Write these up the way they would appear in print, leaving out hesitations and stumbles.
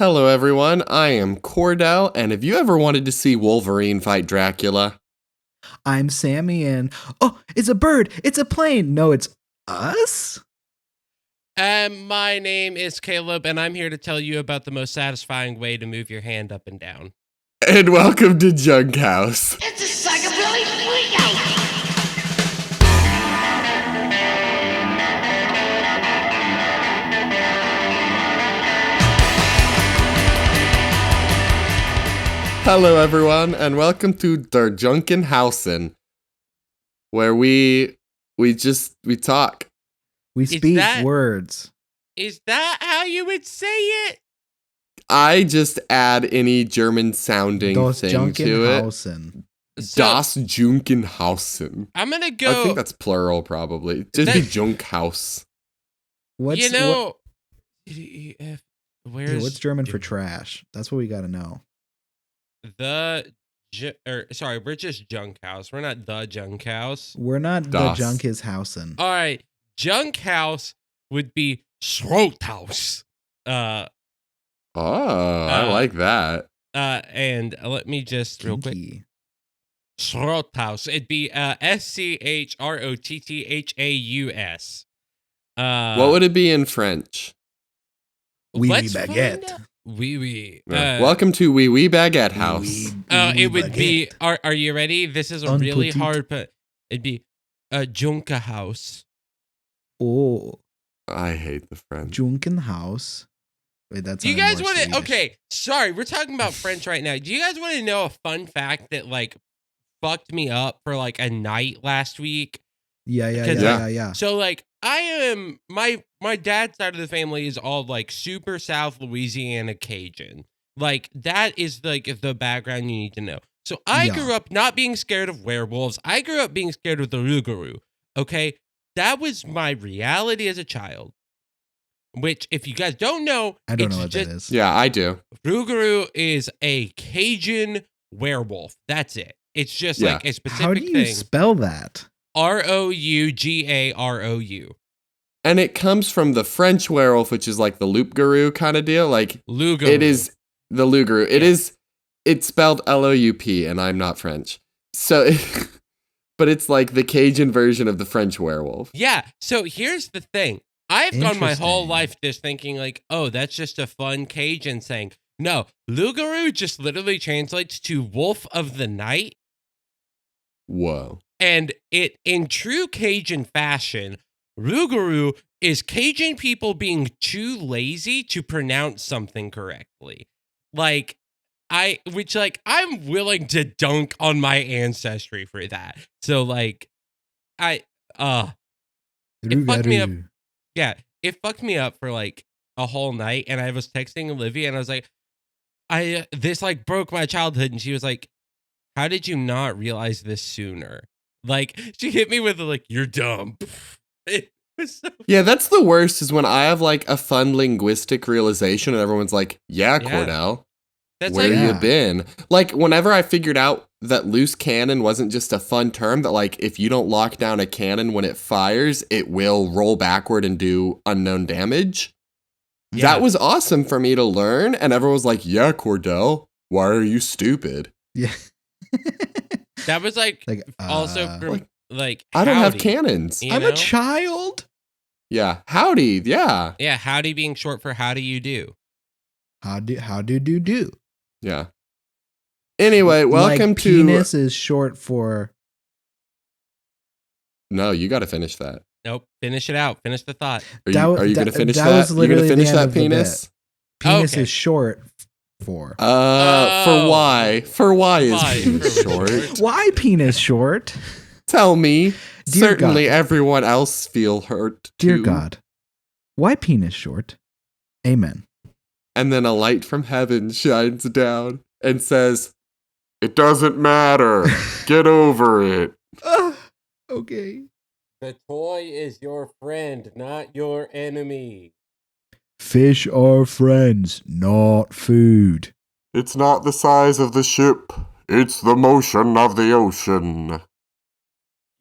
Hello, everyone. I am Cordell, and have you ever wanted to see Wolverine fight Dracula? I'm Sammy, and it's a bird! It's a plane! No, it's us? My name is Caleb, and I'm here to tell you about the most satisfying way to move your hand up and down. And welcome to Junk House. It's a psychobilly freakout! Hello, everyone, and welcome to Der Junkenhausen, where we talk. We speak words. Is that how you would say it? I just add any German-sounding thing to it. Das Junkenhausen. I'm gonna go. I think that's plural, probably. Just be Junkhaus. What's German for German? trash? That's what we gotta know. We're just Junk House. We're not the Junk House. We're not Das. the junk is housen. All right, Junk House would be Schrotthaus. I like that. And let me just real quick. Kinky. Schrotthaus. It'd be Schrotthaus. What would it be in French? Oui, Let's baguette. find out. Oui. Welcome to Wee Wee Baguette House. It would be. Are you ready? This is a really hard, but it'd be Junka House. Oh, I hate the French. Junkenhaus. Wait, that's. Do you guys want to? Okay, sorry, we're talking about French right now. Do you guys want to know a fun fact that fucked me up for a night last week? Yeah. So I am my dad's side of the family is all super South Louisiana Cajun. That is the background you need to know. So I grew up not being scared of werewolves. I grew up being scared of the rougarou. Okay, that was my reality as a child. Which, if you guys don't know, I don't know what that is. Yeah, I do. Rougarou is a Cajun werewolf. That's it. It's just a specific thing. How do you spell that? Rougarou. And it comes from the French werewolf, which is like the loup-garou kind of deal. Loup-garou. It is the loup-garou. It's spelled Loup, and I'm not French. So, but it's like the Cajun version of the French werewolf. Yeah. So here's the thing. I've gone my whole life just thinking that's just a fun Cajun saying. No, loup-garou just literally translates to wolf of the night. Whoa. And it, in true Cajun fashion, rougarou is Cajun people being too lazy to pronounce something correctly. I'm willing to dunk on my ancestry for that. So it fucked me up. Yeah, it fucked me up for a whole night. And I was texting Olivia and I was like, this broke my childhood. And she was like, how did you not realize this sooner? She hit me with you're dumb. It was so Yeah, that's the worst is when I have a fun linguistic realization and everyone's like, yeah, Cordell, that's where you been? Whenever I figured out that loose cannon wasn't just a fun term, that if you don't lock down a cannon when it fires, it will roll backward and do unknown damage. Yeah. That was awesome for me to learn. And everyone was like, yeah, Cordell, why are you stupid? Yeah. That was also from I don't have cannons. I'm a child. Yeah. Howdy. Yeah. Yeah. Howdy being short for how do you do? How do? Yeah. Anyway, welcome to. Penis is short for. No, you got to finish that. Nope. Finish it out. Finish the thought. Are you going to finish that? You're going to finish that penis? Penis is short for. For why? For why is penis short? Why penis short? Tell me. Dear Certainly God. Everyone else feel hurt too. Dear God, why penis short? Amen. And then a light from heaven shines down and says, it doesn't matter. Get over it. Okay. The toy is your friend, not your enemy. Fish are friends, not food. It's not the size of the ship. It's the motion of the ocean.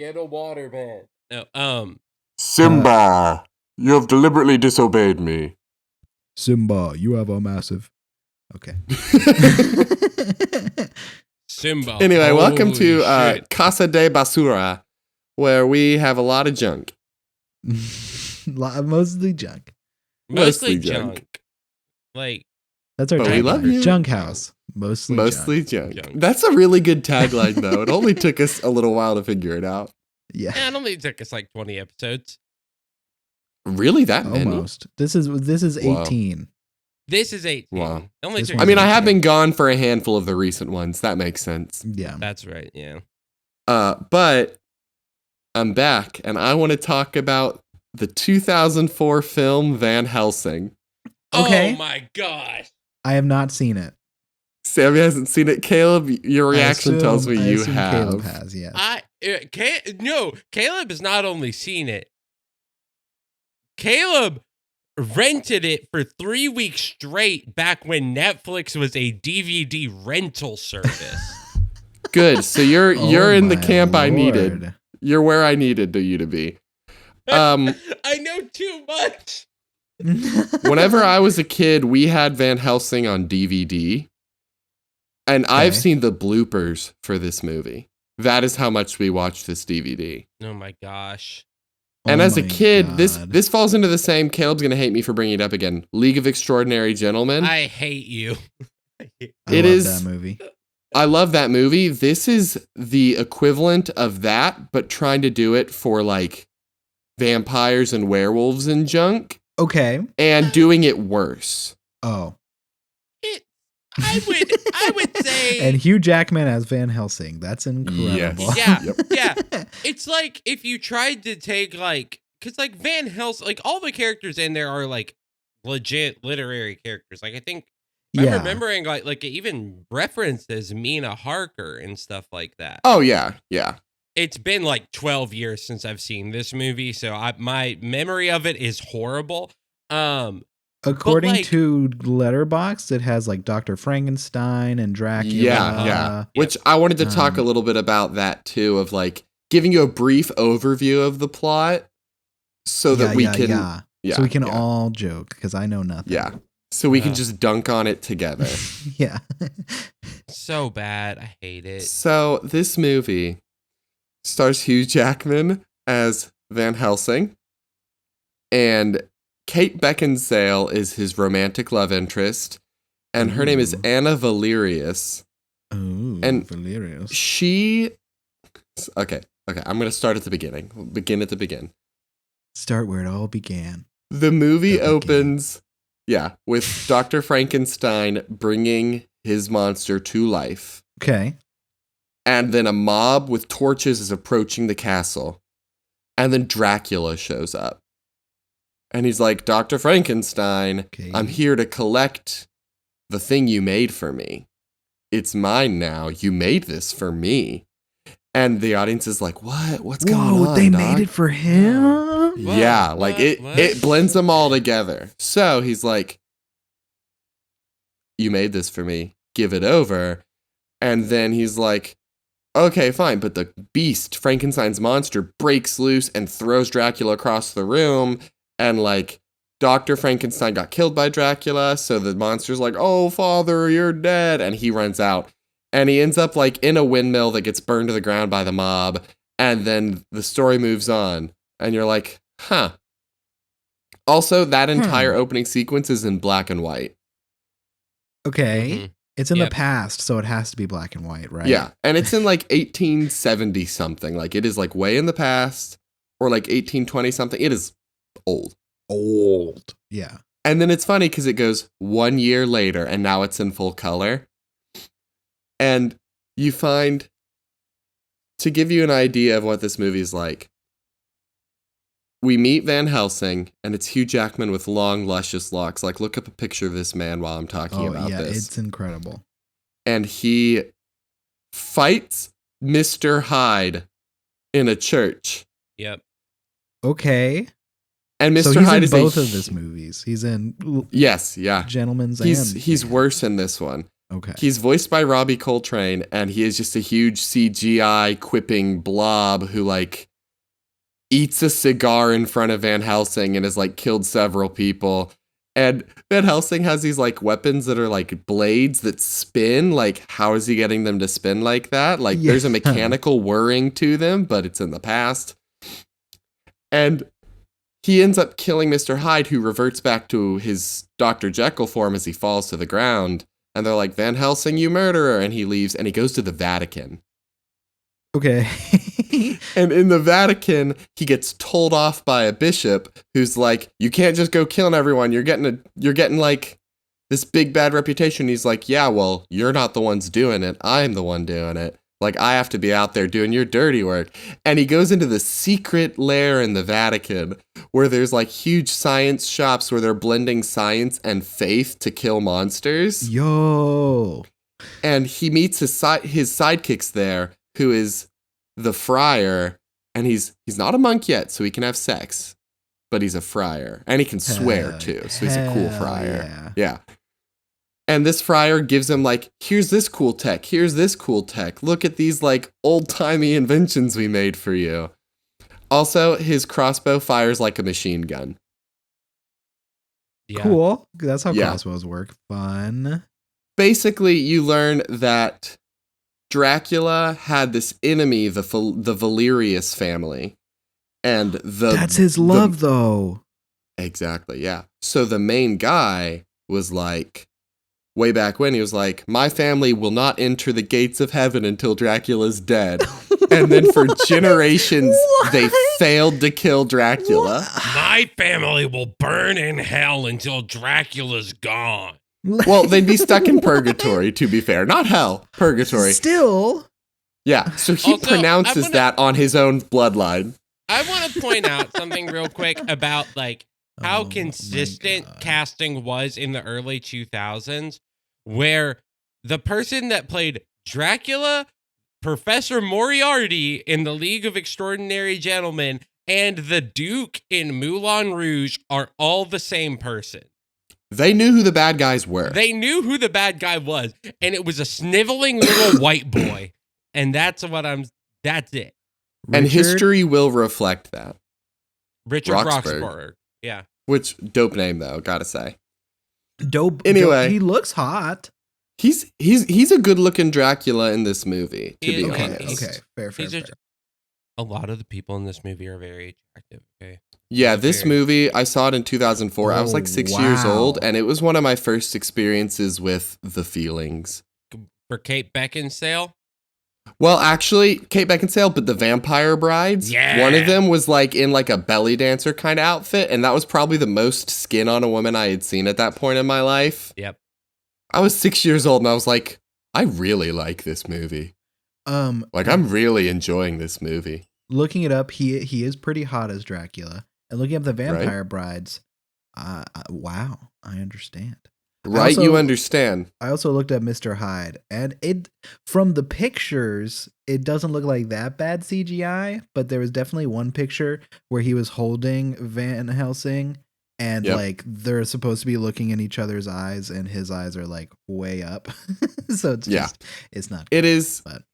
Get a waterbed. No, Simba, you have deliberately disobeyed me. Simba, you have a massive Okay. Simba. Anyway, welcome Holy to shit. Casa de Basura, where we have a lot of junk. Mostly junk. Mostly mostly junk. junk. Like, That's our But we tagline. love you. Junk house. Mostly Junk. Junk. That's a really good tagline, though. It only took us a little while to figure it out. Yeah. it only took us like 20 episodes. Really, that many? Almost. This is Wow. 18. This is 18. Wow. It only This took one's I mean, I us have 18. been gone for a handful of the recent ones. That makes sense. Yeah. That's right, yeah. But I'm back, and I want to talk about the 2004 film Van Helsing. Okay. Oh my gosh. I have not seen it. Sammy hasn't seen it. Caleb, your reaction tells me I you assume have. Caleb has, yes. No, Caleb has not only seen it. Caleb rented it for 3 weeks straight back when Netflix was a DVD rental service. Good. So you're Oh in the my camp I needed. Lord. You're where I needed you to be. I know too much. Whenever I was a kid, we had Van Helsing on DVD. And I've Okay. seen the bloopers for this movie. That is how much we watched this DVD. Oh my gosh. And Oh as a my kid, God. this falls into the same. Caleb's gonna hate me for bringing it up again. League of Extraordinary Gentlemen. I hate you. I it love is- that movie. I love that movie. This is the equivalent of that, but trying to do it for like vampires and werewolves and junk, Okay. and doing it worse. Oh. I would say And Hugh Jackman as Van Helsing. That's incredible. Yeah. Yep. Yeah. It's like if you tried to take like, because like Van Helsing, like all the characters in there are like legit literary characters. Like I think I'm Yeah. remembering like it even referenced as Mina Harker and stuff like that. Oh yeah, yeah. It's been like 12 years since I've seen this movie, so my memory of it is horrible. According like- to Letterboxd, it has like Dr. Frankenstein and Dracula. Yeah. Which I wanted to talk a little bit about that too, of like giving you a brief overview of the plot so that we can Yeah, so we can yeah. all joke because I know nothing. Yeah. So we can Yeah. just dunk on it together. Yeah. So bad. I hate it. So this movie stars Hugh Jackman as Van Helsing, and Kate Beckinsale is his romantic love interest, and her name is Ooh. Anna Valerius. Ooh, And Valerius. She... Okay, I'm going to start at the beginning. We'll begin at the begin. Start where it all began. The movie The beginning. opens, with Dr. Frankenstein bringing his monster to life. Okay. And then a mob with torches is approaching the castle. And then Dracula shows up. And he's like, Dr. Frankenstein, Okay. I'm here to collect the thing you made for me. It's mine now. You made this for me. And the audience is like, what? What's going on? Whoa, they dog? made it for him? Yeah, like What? it blends them all together. So he's like, you made this for me. Give it over. And then he's like, okay, fine. But the beast, Frankenstein's monster, breaks loose and throws Dracula across the room. And like, Dr. Frankenstein got killed by Dracula. So the monster's like, oh, father, you're dead. And he runs out. And he ends up like in a windmill that gets burned to the ground by the mob. And then the story moves on. And you're like, huh. Also, that entire opening sequence is in black and white. Okay. Mhm. It's in Yep. the past, so it has to be black and white, right? Yeah. And it's in like 1870 something. Like it is like way in the past, or like 1820 something. It is old. Old. Yeah. And then it's funny because it goes 1 year later and now it's in full color. And you find, to give you an idea of what this movie is like, we meet Van Helsing, and it's Hugh Jackman with long, luscious locks. Like, look up a picture of this man while I'm talking Oh, about yeah. this. It's incredible. And he fights Mr. Hyde in a church. Yep. Okay. And Mr. So he's Hyde in is both a of his movies. He's in Yes, yeah. Gentleman's He's and worse in this one. Okay. He's voiced by Robbie Coltrane, and he is just a huge CGI quipping blob who like eats a cigar in front of Van Helsing and has like killed several people. And Van Helsing has these like weapons that are like blades that spin. Like, how is he getting them to spin like that? Like, there's a Yeah. mechanical whirring to them, but it's in the past. And he ends up killing Mr. Hyde, who reverts back to his Dr. Jekyll form as he falls to the ground. And they're like, Van Helsing, you murderer. And he leaves and he goes to the Vatican. Okay. And in the Vatican, he gets told off by a bishop who's like, you can't just go killing everyone. You're getting like this big bad reputation. He's like, yeah, well, you're not the ones doing it. I'm the one doing it. Like, I have to be out there doing your dirty work. And he goes into the secret lair in the Vatican where there's like huge science shops where they're blending science and faith to kill monsters. Yo. And he meets his sidekicks there, who is the friar, and he's not a monk yet, so he can have sex, but he's a friar, and he can swear too, so he's a cool friar. Yeah. And this friar gives him like, here's this cool tech, here's this cool tech. Look at these like old-timey inventions we made for you. Also, his crossbow fires like a machine gun. Yeah. Cool. That's how Yeah. crossbows work. Fun. Basically, you learn that Dracula had this enemy, the Valerius family, and That's his love, though. Exactly, yeah. So the main guy was like, way back when, he was like, my family will not enter the gates of heaven until Dracula's dead. And then for generations, they failed to kill Dracula. My family will burn in hell until Dracula's gone. Well, they'd be stuck in purgatory, to be fair. Not hell, purgatory. Still. Yeah, so he Also, pronounces that on his own bloodline. I want to point out something real quick about like how Oh, consistent my God. casting was in the early 2000s, where the person that played Dracula, Professor Moriarty in The League of Extraordinary Gentlemen, and the Duke in Moulin Rouge are all the same person. They knew who the bad guys were. They knew who the bad guy was, and it was a sniveling little white boy. And that's it. And Richard? history will reflect that. Richard Roxburgh. Roxburgh. Yeah. Which, dope name though, gotta say. Dope. Anyway. He looks hot. He's a good looking Dracula in this movie, to be Okay, honest. Okay. Fair. These are- A lot of the people in this movie are very attractive. Okay. Yeah, this Very- movie, I saw it in 2004. I was like 6 years wow. old, and it was one of my first experiences with the feelings. For Kate Beckinsale. Well, actually, Kate Beckinsale, but the Vampire Brides. Yeah. One of them was like in like a belly dancer kind of outfit, and that was probably the most skin on a woman I had seen at that point in my life. Yep. I was 6 years old, and I was like, I really like this movie. Like, I'm really enjoying this movie. Looking it up, he is pretty hot as Dracula. And looking up the Vampire Brides, wow, I understand. Right? also- You understand. I also looked at Mr. Hyde, and it from the pictures, it doesn't look like that bad CGI, but there was definitely one picture where he was holding Van Helsing, and Yep. like they're supposed to be looking in each other's eyes, and his eyes are like way up. So it's Yeah. just, it's not. It is, But-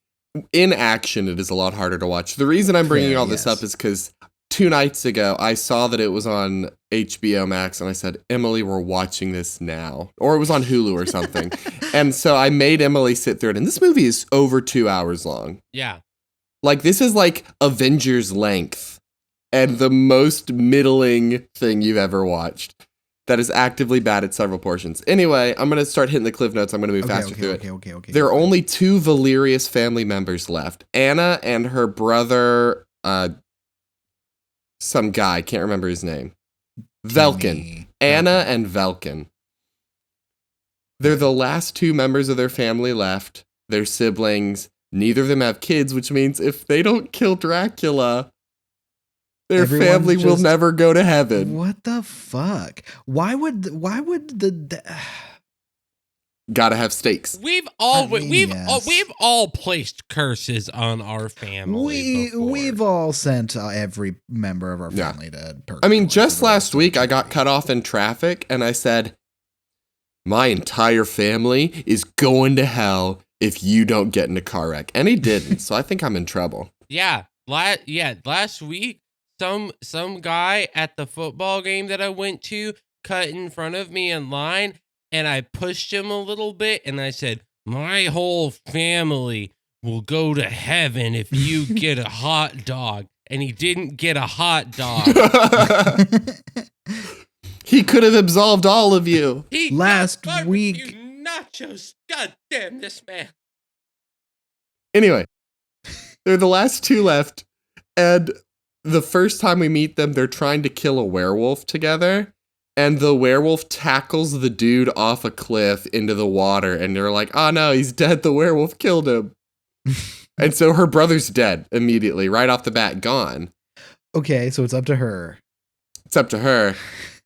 in action, it is a lot harder to watch. The reason I'm bringing Fair, all this yes. up is because 2 nights ago, I saw that it was on HBO Max, and I said, Emily, we're watching this now. Or it was on Hulu or something. And so I made Emily sit through it, and this movie is over 2 hours long. Yeah. Like, this is like Avengers length, and the most middling thing you've ever watched. That is actively bad at several portions. Anyway, I'm going to start hitting the cliff notes. I'm going to move faster through it. Okay. There are only 2 Valerius family members left. Anna and her brother, some guy, can't remember his name. Velkin. Timmy. Anna and Velkin. They're the last 2 members of their family left. They're siblings. Neither of them have kids, which means if they don't kill Dracula, their Everyone's family will just- never go to heaven. What the fuck? Why would the Gotta have stakes. We've all I mean, we've yes. we've all placed curses on our family. we've all sent every member of our Yeah. family to purgatory. I mean, just for the rest last of week, I got eternity. cut off in traffic, and I said, my entire family is going to hell if you don't get in a car wreck. And he didn't, so I think I'm in trouble. Yeah. Last week, some guy at the football game that I went to cut in front of me in line, and I pushed him a little bit, and I said, "My whole family will go to heaven if you get a hot dog." And he didn't get a hot dog. He could have absolved all of you. He Last got week- barbecue nachos. God damn this man. Anyway, they're the last two left. And the first time we meet them, they're trying to kill a werewolf together. And the werewolf tackles the dude off a cliff into the water. And they're like, oh no, he's dead. The werewolf killed him. And so her brother's dead immediately, right off the bat, gone. Okay, so it's up to her. It's up to her.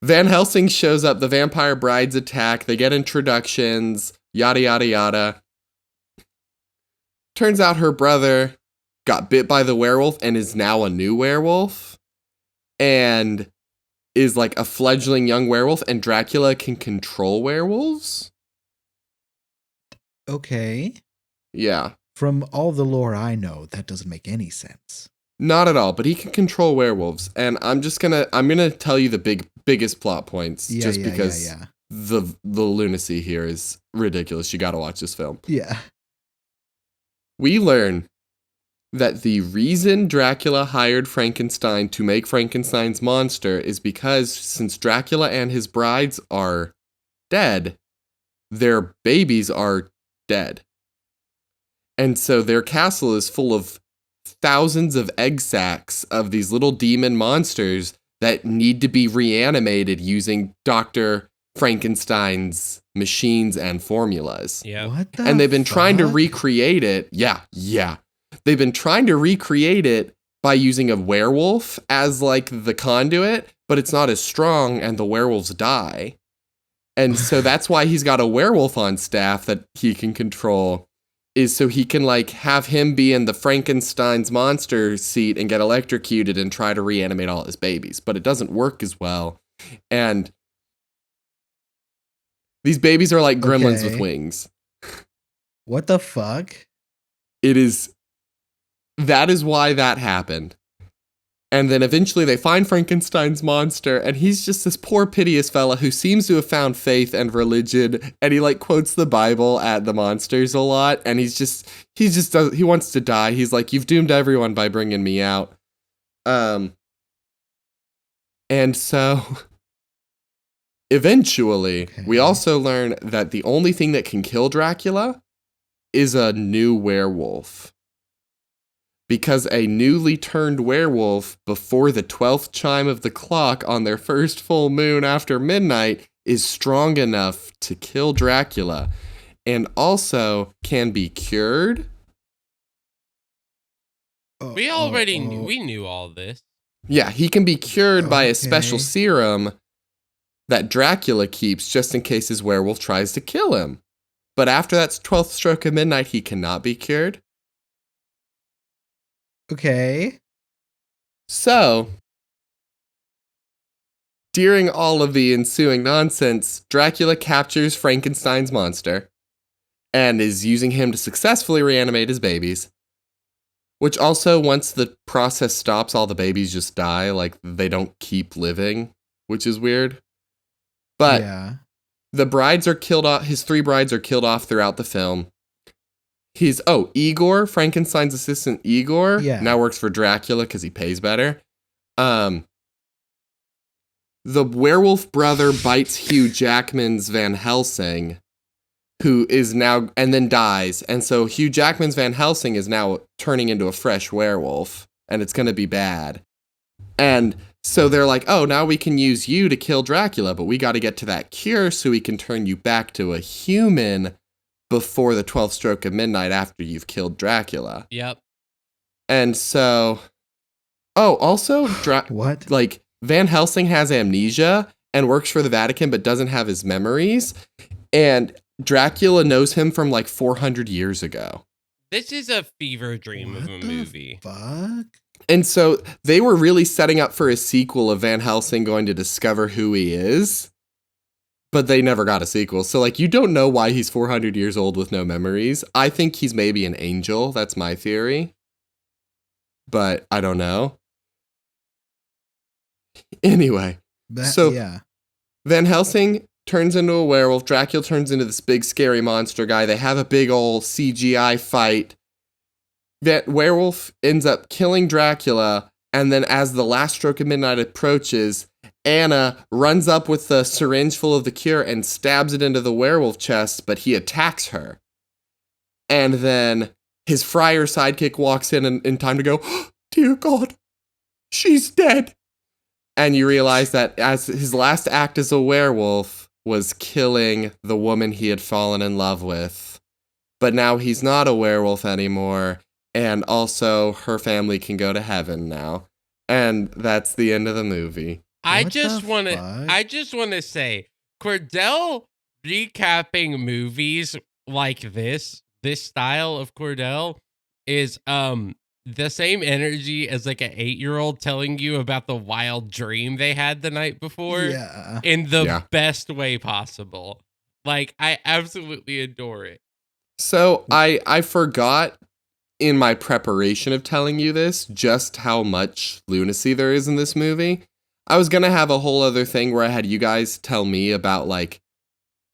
Van Helsing shows up. The vampire brides attack. They get introductions. Yada, yada, yada. Turns out her brother got bit by the werewolf and is now a new werewolf. And is like a fledgling young werewolf. And Dracula can control werewolves. Okay. Yeah. From all the lore I know, that doesn't make any sense. Not at all, but he can control werewolves. And I'm gonna tell you the biggest plot points because the lunacy here is ridiculous. You gotta watch this film. Yeah. We learn that the reason Dracula hired Frankenstein to make Frankenstein's monster is because since Dracula and his brides are dead, their babies are dead. And so their castle is full of thousands of egg sacs of these little demon monsters that need to be reanimated using Dr. Frankenstein's machines and formulas. Yeah. What the And they've been trying to fuck? recreate it. Yeah. They've been trying to recreate it by using a werewolf as like the conduit, but it's not as strong and the werewolves die. And so that's why he's got a werewolf on staff that he can control, is so he can like have him be in the Frankenstein's monster seat and get electrocuted and try to reanimate all his babies. But it doesn't work as well. And these babies are like gremlins with wings. What the fuck? That is why that happened. And then eventually they find Frankenstein's monster, and he's just this poor, piteous fella who seems to have found faith and religion, and he like quotes the Bible at the monsters a lot, and he wants to die. He's like, you've doomed everyone by bringing me out. And so eventually we also learn that the only thing that can kill Dracula is a new werewolf. Because a newly turned werewolf before the 12th chime of the clock on their first full moon after midnight is strong enough to kill Dracula and also can be cured. We already knew. We knew all this. Yeah, he can be cured by a special Okay. serum that Dracula keeps just in case his werewolf tries to kill him. But after that 12th stroke of midnight, he cannot be cured. Okay. So, during all of the ensuing nonsense, Dracula captures Frankenstein's monster and is using him to successfully reanimate his babies. Which also, once the process stops, all the babies just die. Like, they don't keep living, which is weird. But yeah. the brides are killed off. His 3 brides are killed off throughout the film. Igor, Frankenstein's assistant Igor, now works for Dracula because he pays better. The werewolf brother bites Hugh Jackman's Van Helsing, who is now, and then dies. And so Hugh Jackman's Van Helsing is now turning into a fresh werewolf, and it's going to be bad. And so they're like, oh, now we can use you to kill Dracula, but we got to get to that cure so we can turn you back to a human before the 12th stroke of midnight after you've killed Dracula. Yep. And so, also, What? like, Van Helsing has amnesia and works for the Vatican but doesn't have his memories. And Dracula knows him from like 400 years ago. This is a fever dream of a movie. Fuck? And so they were really setting up for a sequel of Van Helsing going to discover who he is. But they never got a sequel. So, like, you don't know why he's 400 years old with no memories. I think he's maybe an angel. That's my theory. But I don't know. Anyway. Yeah. Van Helsing turns into a werewolf. Dracula turns into this big scary monster guy. They have a big old CGI fight. That werewolf ends up killing Dracula, and then as the last stroke of midnight approaches, Anna runs up with the syringe full of the cure and stabs it into the werewolf chest, but he attacks her. And then his friar sidekick walks in time to go, oh, dear God, she's dead. And you realize that as his last act as a werewolf was killing the woman he had fallen in love with. But now he's not a werewolf anymore. And also her family can go to heaven now. And that's the end of the movie. I What just the want fuck? to say, Cordell recapping movies like this style of Cordell is the same energy as like an 8-year-old telling you about the wild dream they had the night before Yeah. in the Yeah. best way possible. Like, I absolutely adore it. So I forgot in my preparation of telling you this just how much lunacy there is in this movie. I was going to have a whole other thing where I had you guys tell me about like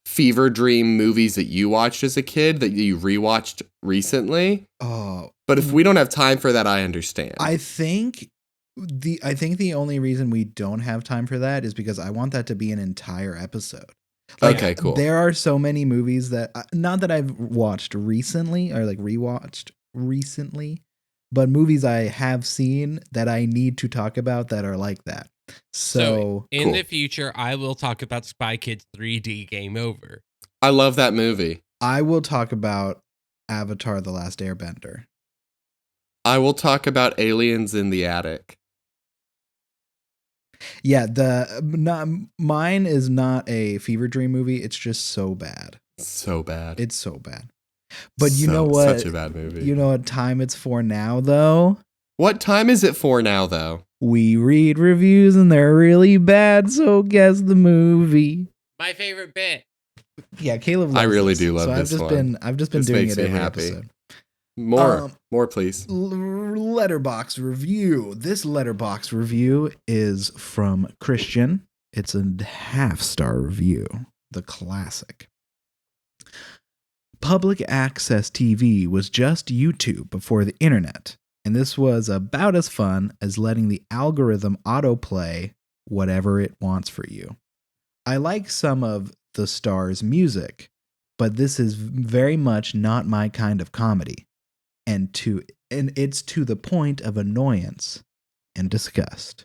fever dream movies that you watched as a kid that you rewatched recently. Oh, But if we don't have time for that, I understand. I think the only reason we don't have time for that is because I want that to be an entire episode. Like, Okay, cool. There are so many movies that not that I've watched recently or like rewatched recently, but movies I have seen that I need to talk about that are like that. So in cool. the future, I will talk about Spy Kids 3D Game Over. I love that movie. I will talk about Avatar: The Last Airbender. I will talk about Aliens in the Attic. Yeah, mine is not a fever dream movie. It's just so bad. So bad. It's so bad. But you know what? Such a bad movie. You know what time it's for now, though? What time is it for now, though? We read reviews and they're really bad, so guess the movie. My favorite bit. Yeah, Caleb loves I really this, do love so this one. I've just been This doing makes it me every happy. episode. More, please. Letterbox review. This letterbox review is from Christian. It's a 0.5-star review. The classic. Public access TV was just YouTube before the internet, and this was about as fun as letting the algorithm autoplay whatever it wants for you. I like some of the star's music, but this is very much not my kind of comedy. And it's to the point of annoyance and disgust.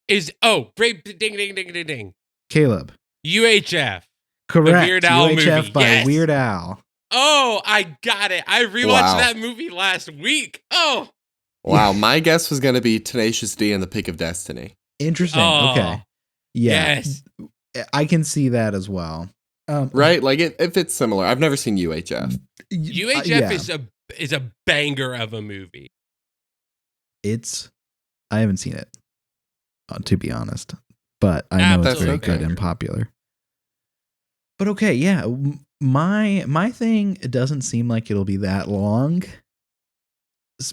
Great ding ding ding ding ding. Caleb. UHF. Correct. Weird Al UHF movie. by Yes. Weird Al. Oh, I got it. I rewatched Wow. that movie last week. Oh. Wow, my guess was going to be Tenacious D and the Pick of Destiny. Interesting. Oh. Okay. Yeah. Yes. I can see that as well. Right? Like, if it's similar. I've never seen UHF. UHF yeah. is a banger of a movie. I haven't seen it, to be honest, but I know it's very Absolutely. good and popular. But okay, yeah, my thing, it doesn't seem like it'll be that long,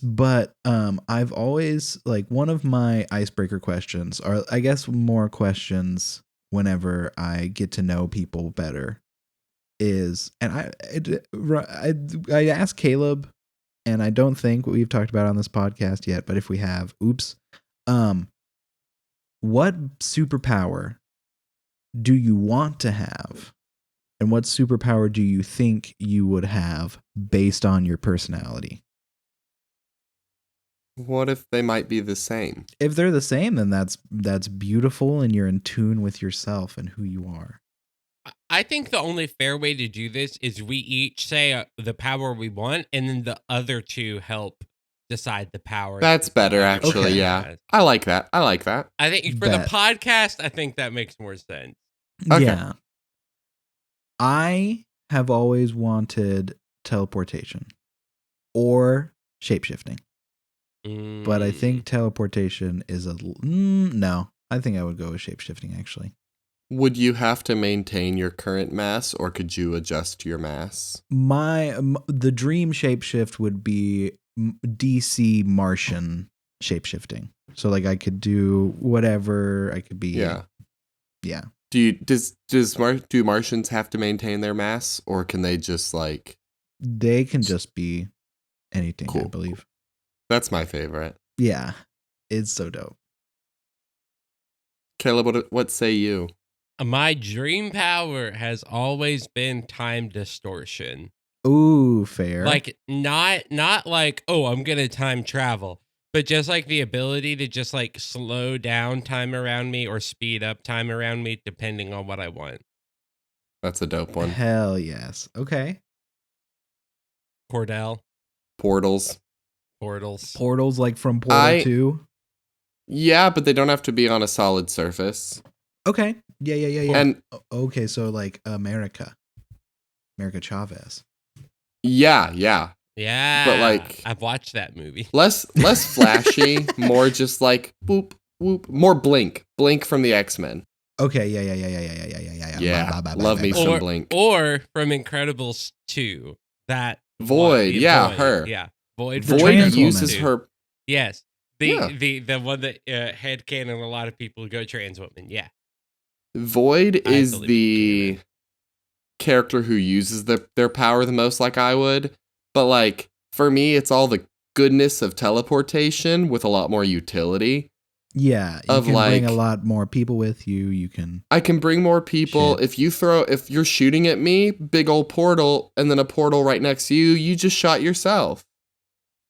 but I've always, like, one of my icebreaker questions, or I guess more questions whenever I get to know people better, is, and I asked Caleb, and I don't think we've talked about it on this podcast yet, but if we have, oops. What superpower do you want to have? And what superpower do you think you would have based on your personality? What if they might be the same? If they're the same, then that's beautiful and you're in tune with yourself and who you are. I think the only fair way to do this is we each say the power we want, and then the other two help decide the power. That's better, actually, Okay. yeah. I like that. I think for the Bet. podcast, I think that makes more sense. Okay. Yeah. I have always wanted teleportation or shapeshifting. But I think teleportation is no. I think I would go with shapeshifting, actually. Would you have to maintain your current mass, or could you adjust your mass? The dream shapeshift would be DC Martian shapeshifting. So, like, I could do whatever. I could be. Yeah. Yeah. Do Martians have to maintain their mass, or can they just like They can just be anything, I Cool. believe. That's my favorite. Yeah. It's so dope. Caleb, what say you? My dream power has always been time distortion. Ooh, fair. Like not like, oh, I'm gonna time travel, but just like the ability to just like slow down time around me or speed up time around me depending on what I want. That's a dope one. Hell yes. Okay. Cordell, Portals. portals. Portals like from Portal 2. Yeah, but they don't have to be on a solid surface. Okay. Yeah. And Okay, so like America Chavez. yeah. Yeah. But like I've watched that movie. less flashy, more just like boop whoop, more Blink from the X-Men. Okay, yeah. Yeah, love me some Blink. Or from Incredibles 2. That Void, yeah, Void. her. Yeah. Void. The Void trans uses woman. her. Yes. Yeah. The one that headcanon a lot of people go trans woman. Yeah. Void I is believe the character who uses their power the most, like I would. But like for me, it's all the goodness of teleportation with a lot more utility. Yeah, you Of can bring a like- lot more people with you. You can. I can bring more people. Shit. If you're shooting at me, big old portal, and then a portal right next to you, you just shot yourself.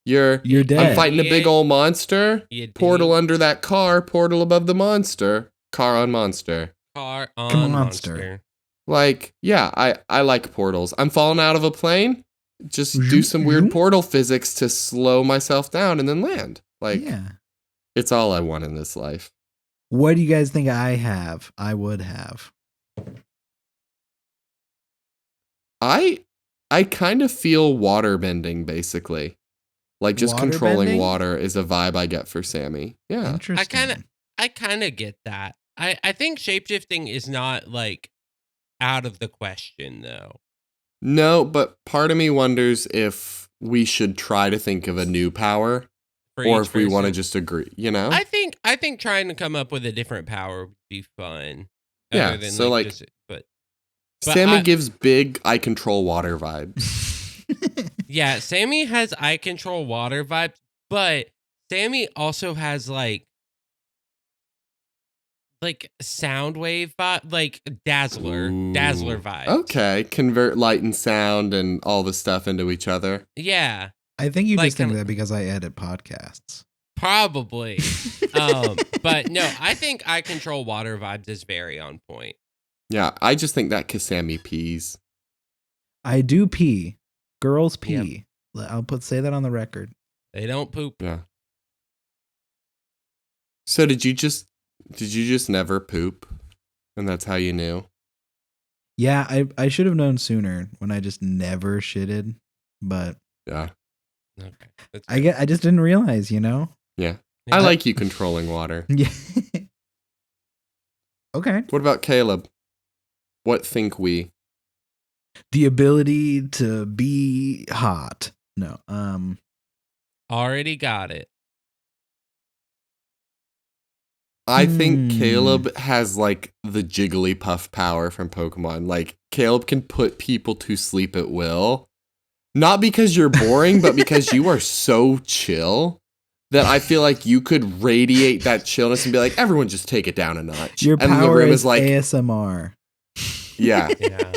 You're I'm dead. fighting a big old monster. You Portal do. under that car, portal above the monster. Car on monster. Car Come on on, monster. Like, yeah, I like portals. I'm falling out of a plane. Just do some weird portal physics to slow myself down and then land. Like, Yeah. it's all I want in this life. What do you guys think I would have? I kind of feel water bending, basically. Like, just Water controlling bending? water is a vibe I get for Sammy. Yeah. Interesting. I kind of get that. I think shapeshifting is not like out of the question though. No, but part of me wonders if we should try to think of a new power, For or each if we want to person. just agree, you know? I think trying to come up with a different power would be fun. Yeah, Other than so, like, just, but Sammy gives big I control water vibes. yeah, Sammy has I control water vibes, but Sammy also has like sound wave vibe, like Dazzler Ooh. vibes. Okay, convert light and sound and all the stuff into each other. Yeah, I think you Like, just think kinda- that because I edit podcasts. probably. But no, I think I control water vibes is very on point. Yeah, I just think that 'cause Sammy pees. I do pee. Girls pee. I'll say that on the record. They don't poop. Yeah. So did you just never poop? And that's how you knew? Yeah, I should have known sooner when I just never shitted, but Yeah. Okay, that's I just didn't realize, you know? Yeah. Yeah. I like you controlling water. Yeah. Okay. What about Caleb? What think we? The ability to be hot. No. already got it. I think Caleb has like the Jigglypuff power from Pokemon. Like Caleb can put people to sleep at will. Not because you're boring, but because you are so chill that I feel like you could radiate that chillness and be like, everyone just take it down a notch. Your and the power room is like, ASMR. yeah. Yeah.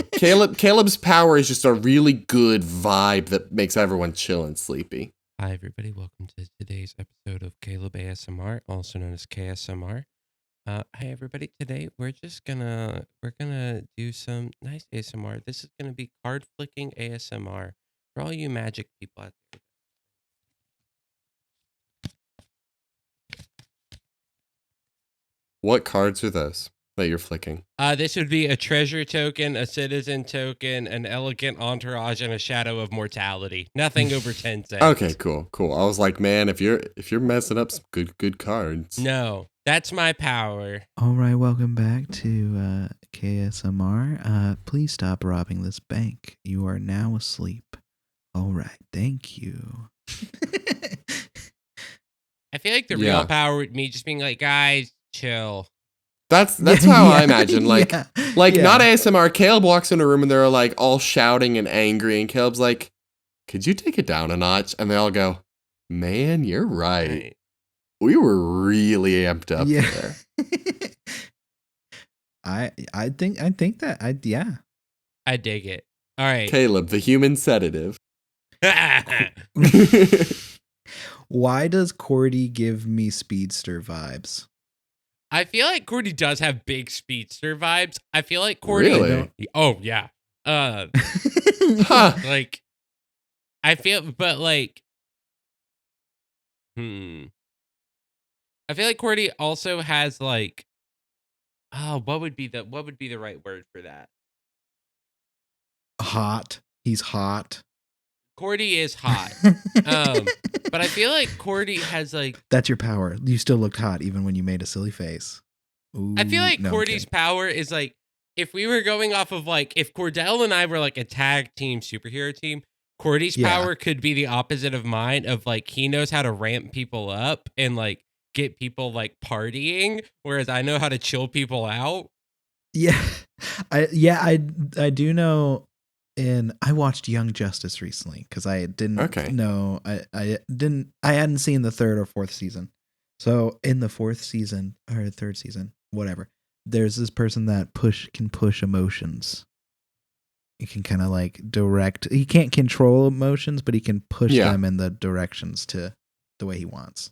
Caleb's power is just a really good vibe that makes everyone chill and sleepy. Hi, everybody. Welcome to today's episode of Caleb ASMR, also known as KSMR. Hi, everybody. Today we're gonna do some nice ASMR. This is gonna be card flicking ASMR for all you magic people out there. What cards are those that you're flicking? This would be a treasure token, a citizen token, an elegant entourage, and a shadow of mortality. Nothing over 10 cents. Okay, cool. I was like, man, if you're messing up some good cards. No, that's my power. All right, welcome back to KSMR. Please stop robbing this bank. You are now asleep. All right, thank you. I feel like the Yeah. real power would be just being like, guys, chill. That's how I imagine. Like, yeah, not ASMR. Caleb walks in a room and they're like all shouting and angry, and Caleb's like, "Could you take it down a notch?" And they all go, "Man, you're right. We were really amped up yeah. there." I think that I dig it. All right. Caleb, the human sedative. Why does Cordie give me speedster vibes? I feel like Cordie does have big speedster vibes. I feel like Cordie. Really? Oh yeah. Huh. Like, I feel, but like, I feel like Cordie also has like, what would be the right word for that? Hot. He's hot. Cordie is hot. But I feel like Cordie has like, That's your power. You still looked hot even when you made a silly face. Ooh, I feel like no, I'm Cordie's kidding. power is like, if we were going off of like, if Cordell and I were like a tag team superhero team, Cordie's Yeah. power could be the opposite of mine, of like, he knows how to ramp people up and like get people like partying, whereas I know how to chill people out. Yeah. I do know. And I watched Young Justice recently because I didn't know I hadn't seen the third or fourth season. So in the fourth season or third season, whatever, there's this person that can push emotions. He can kind of like direct. He can't control emotions, but he can push them in the directions to the way he wants.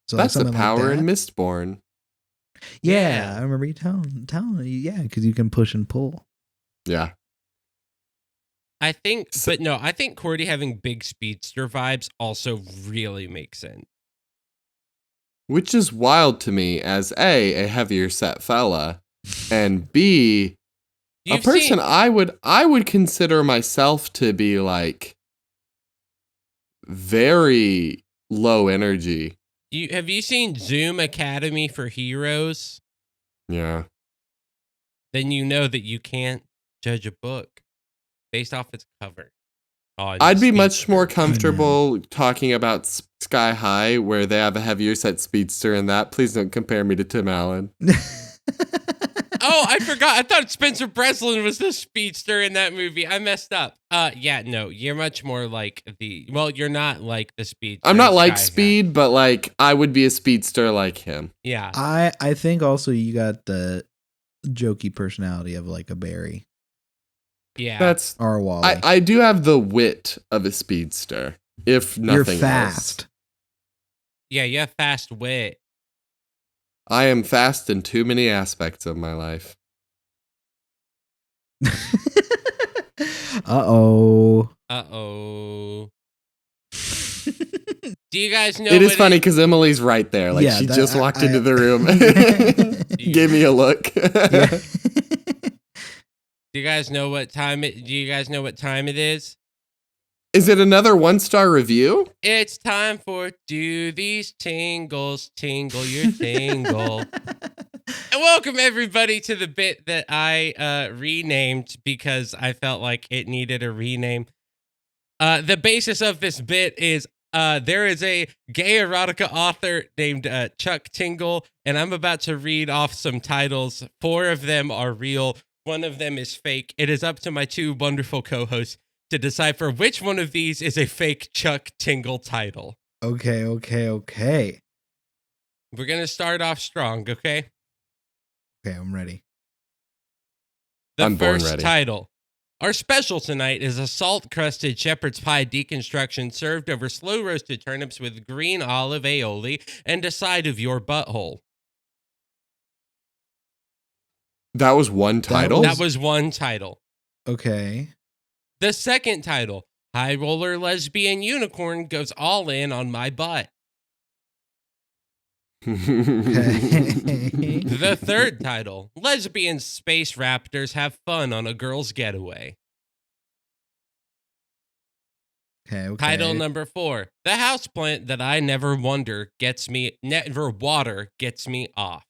So that's like the power in Mistborn. Yeah, I remember you telling me. Yeah, because you can push and pull. Yeah. I think, but no, I think Cordie having big speedster vibes also really makes sense. Which is wild to me as a heavier set fella, and B, a person I would consider myself to be like very low energy. Have you seen Zoom Academy for Heroes? Yeah. Then you know that you can't judge a book based off its cover. I'd be much more comfortable talking about Sky High, where they have a heavier set speedster in that. Please don't compare me to Tim Allen. Oh, I forgot. I thought Spencer Breslin was the speedster in that movie. I messed up. Yeah, no, you're much more like you're not like the speedster. I'm not like Speed, but like I would be a speedster like him. Yeah. I think also you got the jokey personality of like a Barry. Yeah. That's our Wally. I do have the wit of a speedster, if nothing You're fast. else. Yeah, you have fast wit. I am fast in too many aspects of my life. Uh-oh. Do you guys know? It is funny because Emily's right there. Like she just walked into the room, gave me a look. Do you guys know what time it is? Is it another 1-star review? It's time for Do These Tingles Tingle Your Tingle. And welcome everybody to the bit that I renamed because I felt like it needed a rename. The basis of this bit is there is a gay erotica author named Chuck Tingle, and I'm about to read off some titles. 4 of them are real. 1 of them is fake. It is up to my 2 wonderful co-hosts to decipher which one of these is a fake Chuck Tingle title. Okay. We're going to start off strong, okay? Okay, I'm ready. I'm born ready. Title. Our special tonight is a salt-crusted shepherd's pie deconstruction served over slow-roasted turnips with green olive aioli and a side of your butthole. That was one title? That was one title. Okay. The second title, High Roller Lesbian Unicorn Goes All In on My Butt. The third title, Lesbian Space Raptors Have Fun on a Girl's Getaway. Okay. Title number 4, The Houseplant That I Never Water Gets Me Off.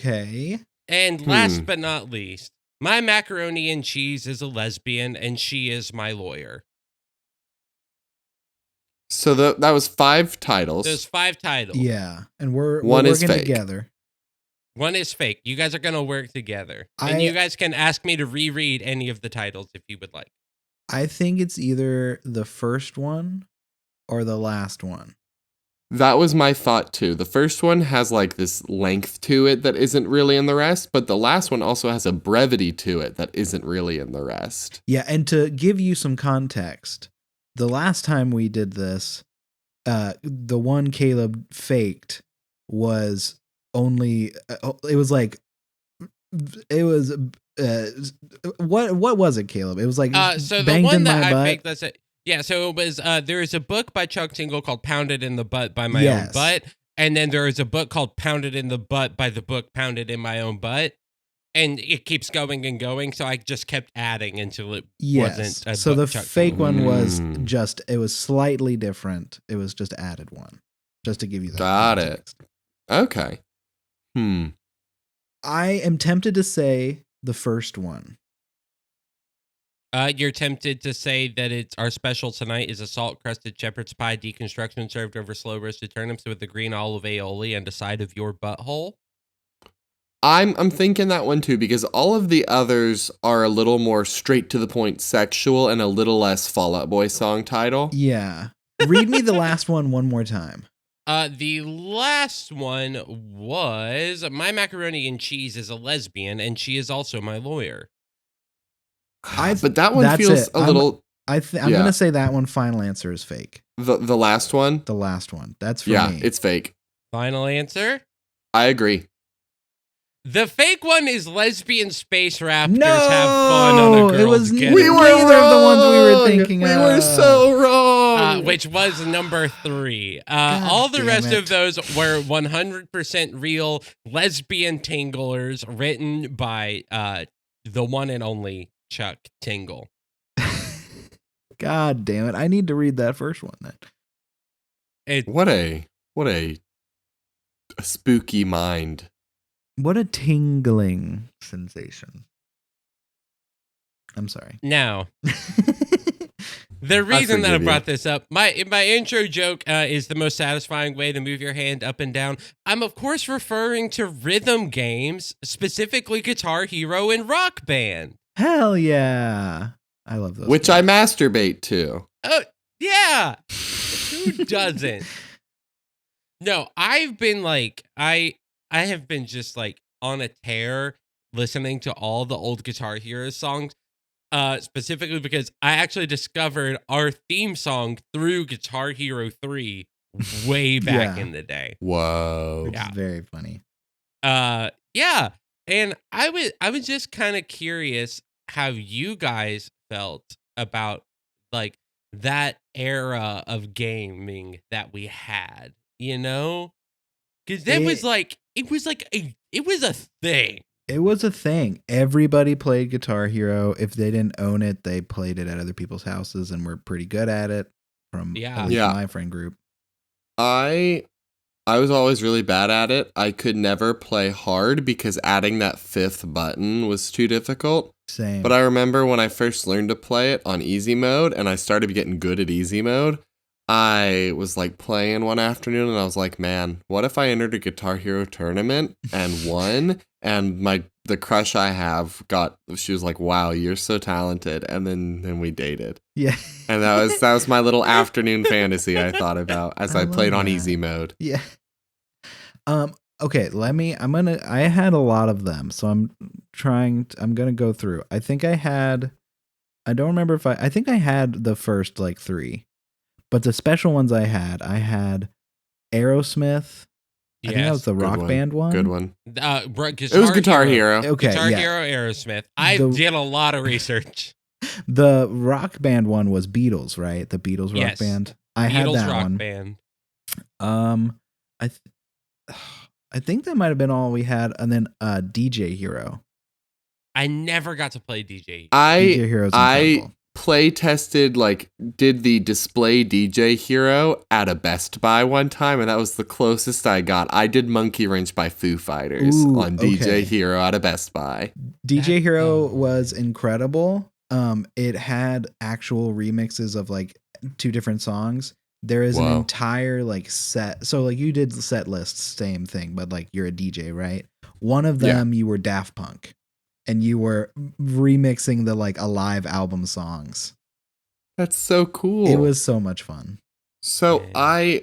Okay. And last but not least, My Macaroni and Cheese is a Lesbian and She Is My Lawyer. So that was 5 titles. There's 5 titles. Yeah, and we're One is working fake. together. One is fake. You guys are going to work together. And I- you guys can ask me to reread any of the titles if you would like. I think it's either the first one or the last one. That was my thought too. The first one has like this length to it that isn't really in the rest, but the last one also has a brevity to it that isn't really in the rest. Yeah, and to give you some context, the last time we did this, the one Caleb faked was only it was like what was it, Caleb? It was like So the banged one in that my I butt. faked, that's it. Yeah, so it was there is a book by Chuck Tingle called Pounded in the Butt by My Own Yes. Butt. And then there is a book called Pounded in the Butt by the book Pounded in My Own Butt. And it keeps going and going, so I just kept adding until it wasn't a So the book Chuck fake Tingle. one was Mm. just it was slightly different. It was just added one. Just to give you that Got it. context. Okay. I am tempted to say the first one. You're tempted to say that it's our special tonight is a salt-crusted shepherd's pie deconstruction served over slow roasted turnips with a green olive aioli and a side of your butthole. I'm thinking that one too because all of the others are a little more straight to the point sexual and a little less Fall Out Boy song title. Yeah. Read me the last one more time. The last one was My Macaroni and Cheese is a lesbian, and she is also my lawyer. But that one that's feels it. a little I'm Yeah. gonna say that one final answer is fake. the last one. The last one. That's for Yeah, me. it's fake. Final answer? I agree. The fake one is lesbian space raptors No, have fun on a girl's it was getaway. we were neither of the ones we were thinking We of. were so wrong. Which was number 3. God All the damn rest it. of those were 100% real lesbian tinglers written by the one and only Chuck Tingle. God damn it. I need to read that first one then. What a spooky mind. What a tingling sensation. I'm sorry. Now, the reason that I forgive you. brought this up, my intro joke is the most satisfying way to move your hand up and down. I'm of course referring to rhythm games, specifically Guitar Hero and Rock Band. Hell yeah. I love those. Which I masturbate to. Oh, yeah. Who doesn't? No, I've been like, I have been just like on a tear listening to all the old Guitar Hero songs, specifically because I actually discovered our theme song through Guitar Hero 3 way back Yeah. in the day. Whoa. Which Yeah. is very funny. Yeah. And I was just kind of curious how you guys felt about like that era of gaming that we had, you know? Because that was like it was a thing. It was a thing. Everybody played Guitar Hero. If they didn't own it, they played it at other people's houses and were pretty good at it from Yeah. at least Yeah. my friend group. I was always really bad at it. I could never play hard because adding that 5th button was too difficult. Same. But I remember when I first learned to play it on easy mode and I started getting good at easy mode, I was like playing one afternoon and I was like, man, what if I entered a Guitar Hero tournament and won? And the crush I have she was like, wow, you're so talented. And then we dated. Yeah. And that was my little afternoon fantasy I thought about as I I played love on that. easy mode. Yeah. Okay, I had a lot of them, so I'm gonna go through. I think I had the first like 3. But the special ones I had Aerosmith. I think that was the Good Rock one. Band one. Good one. It It was Guitar Hero. Okay, Guitar yeah. Hero, Aerosmith. I The- did a lot of research. The Rock Band one was Beatles, right? The Beatles Rock Yes. Band. I had Beatles that Rock one. Band. I think that might have been all we had, and then DJ Hero. I never got to play DJ. DJ Hero's incredible. Play tested, did the display DJ Hero at a Best Buy one time, and that was the closest I got. I did Monkey Wrench by Foo Fighters Ooh, on DJ okay. Hero at a Best Buy. DJ That- Hero oh. was incredible. It had actual remixes of like 2 different songs. There is an Wow. entire like set. So like you did set lists, same thing, but like you're a DJ, right? One of Yeah. them you were Daft Punk, and you were remixing the like Alive album songs. That's so cool. It was so much fun. So Yeah.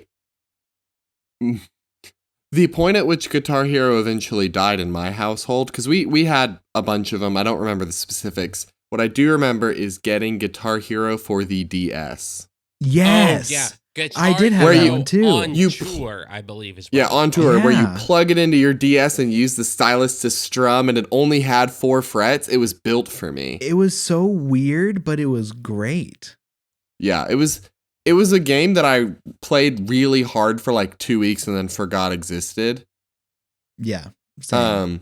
the point at which Guitar Hero eventually died in my household, because we had a bunch of them. I don't remember the specifics. What I do remember is getting Guitar Hero for the DS. Yes. Oh, yeah. I did have Where that you- one too. On You- tour, I believe is what Yeah, it's on called. tour, where you Yeah. plug it into your DS and use the stylus to strum, and it only had 4 frets. It was built for me. It was so weird, but it was great. Yeah, it was a game that I played really hard for like 2 weeks and then forgot existed. Yeah. Same.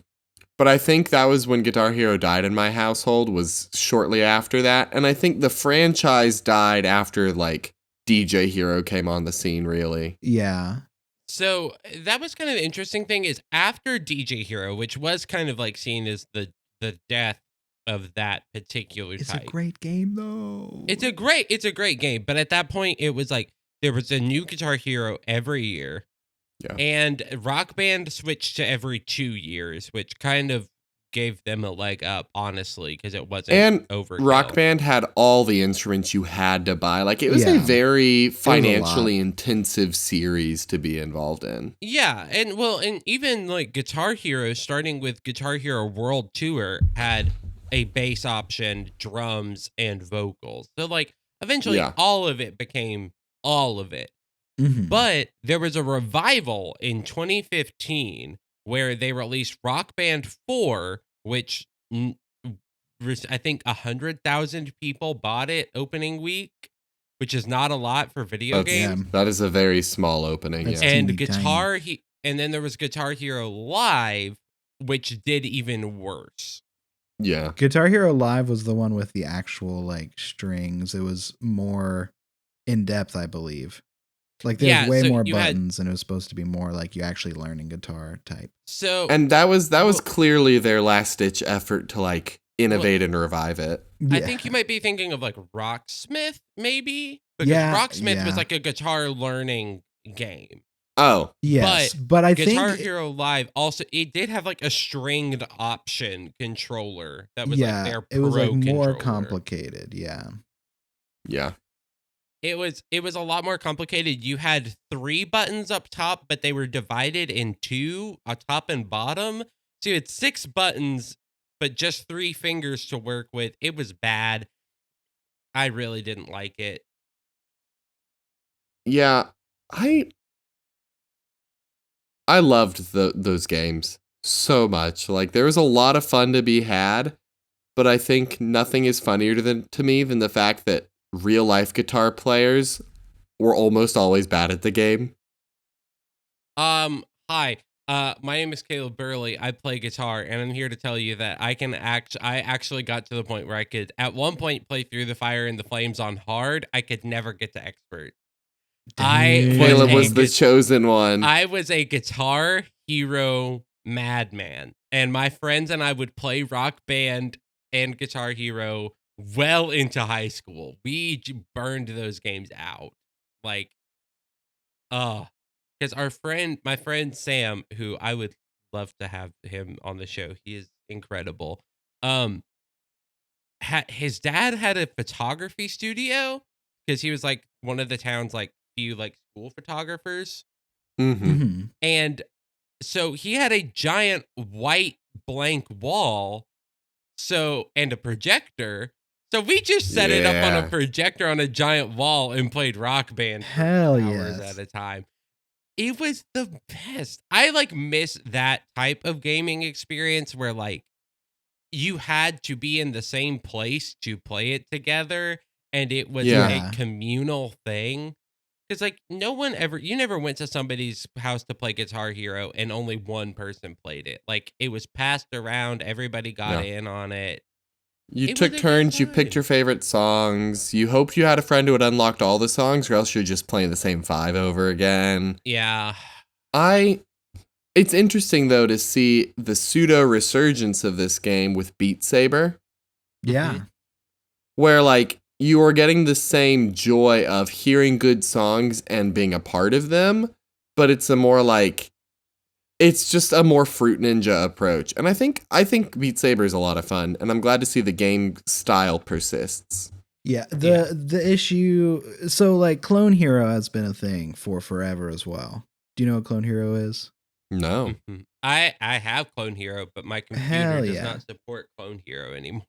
But I think that was when Guitar Hero died in my household, was shortly after that. And I think the franchise died after like DJ Hero came on the scene, really. Yeah. So that was kind of the interesting thing is after DJ Hero, which was kind of like seen as the death of that particular It's type. a great game though. It's a great game, but at that point it was like there was a new Guitar Hero every year. Yeah. And Rock Band switched to every 2 years, which kind of gave them a leg up, honestly, because it wasn't And overkill. Rock Band had all the instruments you had to buy. Like, it was a Yeah. very a lot. financially intensive series to be involved in. Yeah, and even like Guitar Hero, starting with Guitar Hero World Tour, had a bass option, drums, and vocals. So like eventually Yeah. all of it became all of it. Mhm. But there was a revival in 2015 where they released Rock Band 4, which I think 100,000 people bought it opening week, which is not a lot for video games. That is a very small opening. That's Yeah. And teeny and then there was Guitar Hero Live, which did even worse. Yeah. Guitar Hero Live was the one with the actual like strings. It was more in depth, I believe. Like there's Yeah, way so more you had- buttons, and it was supposed to be more like you actually learning guitar type. So And that was Well- clearly their last ditch effort to like innovate and revive it. I Yeah. think you might be thinking of like Rocksmith, maybe? Because Yeah, Rocksmith was yeah. like a guitar learning game. Oh, Yes, but I Guitar think Hero Live also it did have like a stringed option controller that was like their it was pro like more controller. complicated. Yeah. yeah. It was a lot more complicated. You had 3 buttons up top, but they were divided in 2, a top and bottom. So you had 6 buttons, but just 3 fingers to work with. It was bad. I really didn't like it. Yeah. I loved those games so much. Like, there was a lot of fun to be had, but I think nothing is funnier to me than the fact that real life guitar players were almost always bad at the game. Hi. My name is Caleb Burley. I play guitar, and I'm here to tell you that I actually got to the point where I could, at one point, play Through the Fire and the Flames on hard. I could never get to expert. Dang. Caleb a was the chosen one. I was a Guitar Hero madman, and my friends and I would play Rock Band and Guitar Hero well into high school. We burned those games out. Like, because my friend Sam, who I would love to have him on the show, he is incredible. His dad had a photography studio because he was like one of the town's like few like school photographers. Mm-hmm. Mhm. And so he had a giant white blank wall, and a projector. So we just set it up on Yeah. a projector on a giant wall and played Rock Band for Hell hours yes. at a time. It was the best. I like miss that type of gaming experience where like you had to be in the same place to play it together, and it was Yeah. a communal thing. Because like you never went to somebody's house to play Guitar Hero and only one person played it. Like it was passed around, everybody got in on it. You It took was a good turns, you picked time. your favorite songs. You hoped you had a friend who had unlocked all the songs, or else you're just playing the same 5 over again. Yeah. It's interesting, though, to see the pseudo resurgence of this game with Beat Saber, Yeah. where, like, you are getting the same joy of hearing good songs and being a part of them, but it's a more like, it's just a more Fruit Ninja approach. And I think Beat Saber is a lot of fun, and I'm glad to see the game style persists. Yeah, the issue, so like Clone Hero has been a thing for forever as well. Do you know what Clone Hero is? No. I have Clone Hero, but my computer Hell does yeah. not support Clone Hero anymore.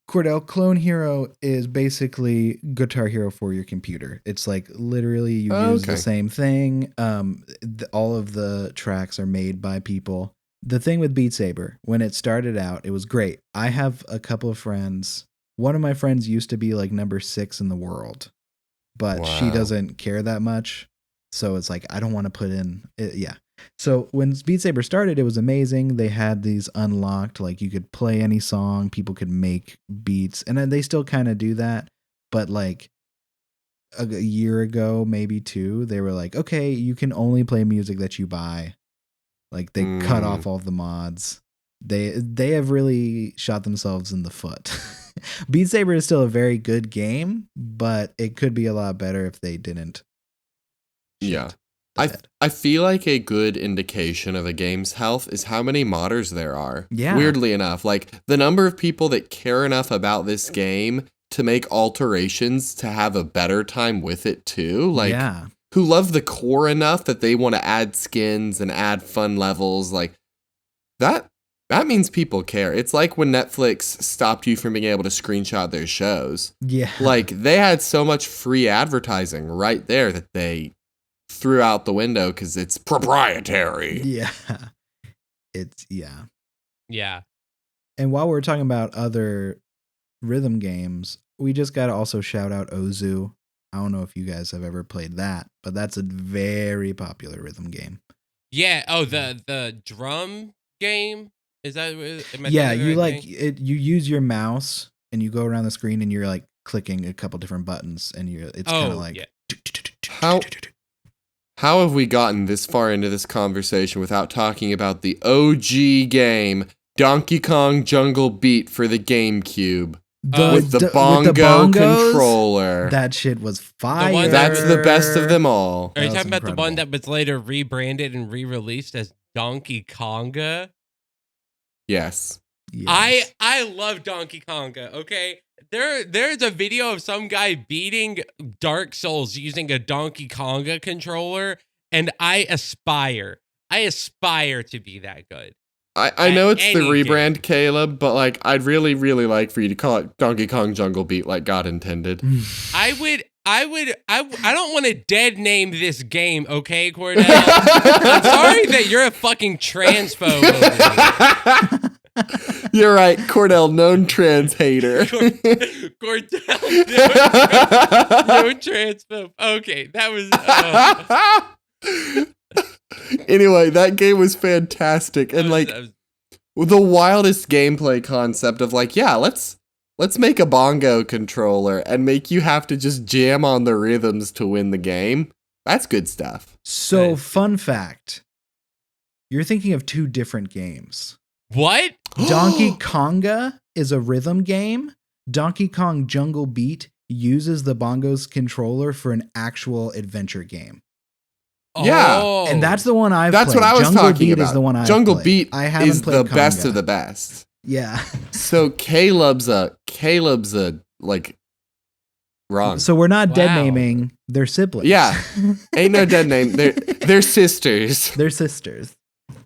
Cordell, Clone Hero is basically Guitar Hero for your computer. It's like literally you use the same thing. All of the tracks are made by people. The thing with Beat Saber, when it started out, it was great. I have a couple of friends. One of my friends used to be like number 6 in the world, but she doesn't care that much. So it's like, I don't want to put in it. Yeah. So when Beat Saber started, it was amazing. They had these unlocked, like you could play any song, people could make beats, and then they still kind of do that. But like a year ago, maybe 2, they were like, okay, you can only play music that you buy. Like they cut off all the mods. They have really shot themselves in the foot. Beat Saber is still a very good game, but it could be a lot better if they didn't. Yeah. I feel like a good indication of a game's health is how many modders there are. Yeah. Weirdly enough, like the number of people that care enough about this game to make alterations to have a better time with it too. Like, who love the core enough that they want to add skins and add fun levels. Like that means people care. It's like when Netflix stopped you from being able to screenshot their shows. Yeah. Like they had so much free advertising right there that they threw out the window because it's proprietary. Yeah. Yeah. And while we're talking about other rhythm games, we just got to also shout out Ozu. I don't know if you guys have ever played that, but that's a very popular rhythm game. Yeah. Oh, the drum game? Is that you like it, you use your mouse and you go around the screen and you're like clicking a couple different buttons and it's kind of like How have we gotten this far into this conversation without talking about the OG game, Donkey Kong Jungle Beat for the GameCube? With the bongo controller. That shit was fire. That's the best of them all. Are you talking about the one that was later rebranded and re-released as Donkey Konga? Yes. I love Donkey Konga, okay? There's a video of some guy beating Dark Souls using a Donkey Konga controller, and I aspire to be that good. I know it's the rebrand, Caleb, but like I'd really, really like for you to call it Donkey Kong Jungle Beat like God intended. I don't want to dead name this game, okay, Cordell? I'm sorry that you're a fucking transphobe over here. You're right, Cordell, known trans hater. Cordell, known transphobe. Okay, that was... Anyway, that game was fantastic. And like the wildest gameplay concept of like, yeah, let's make a bongo controller and make you have to just jam on the rhythms to win the game. That's good stuff. So, fun fact. You're thinking of 2 different games. What? Donkey Konga is a rhythm game. Donkey Kong Jungle Beat uses the bongos controller for an actual adventure game. Yeah. Oh. And that's the one I've That's played. what I was Jungle talking Beat about. Is the one Jungle played. Beat I haven't is played the best Konga. of the best. Yeah. So Caleb's like wrong. So we're not dead naming their siblings. Yeah. Ain't no dead name. They're sisters. They're sisters.